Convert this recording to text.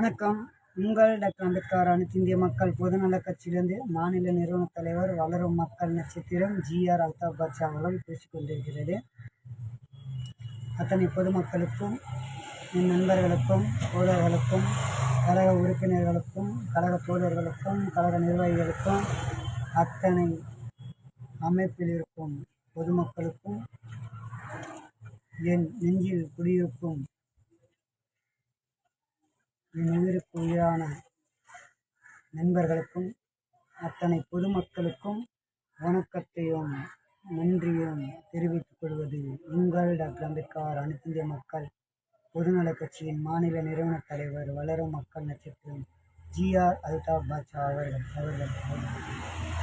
வணக்கம். உங்கள் டாக்டர் அம்பேத்கர் அனைத்து இந்திய மக்கள் பொதுநலக் கட்சியிலிருந்து மாநில நிறுவனத் தலைவர் வளரும் மக்கள் நட்சத்திரம் ஜி.ஆர். அல்தாப் பாட்ஷா அவர்கள் பேசிக் கொண்டிருக்கிறது. அத்தனை பொதுமக்களுக்கும், என் நண்பர்களுக்கும், தோழர்களுக்கும், கழக உறுப்பினர்களுக்கும், கழக தோழர்களுக்கும், கழக நிர்வாகிகளுக்கும், அத்தனை அமைப்பில் இருக்கும் பொதுமக்களுக்கும், என் நெஞ்சில் குடியிருக்கும் என் உயிருக்கு உயிரான நண்பர்களுக்கும், அத்தனை பொதுமக்களுக்கும் வணக்கத்தையும் நன்றியும் தெரிவித்துக் கொள்வது உங்கள் டாக்டர் அம்பேத்கர் அனைத்து இந்திய மக்கள் பொதுநலக் கட்சியின் மாநில நிறுவனத் தலைவர் வளரும் மக்கள் நட்சத்திரம் ஜி.ஆர். அல்தாப் பாட்ஷா அவர்கள்.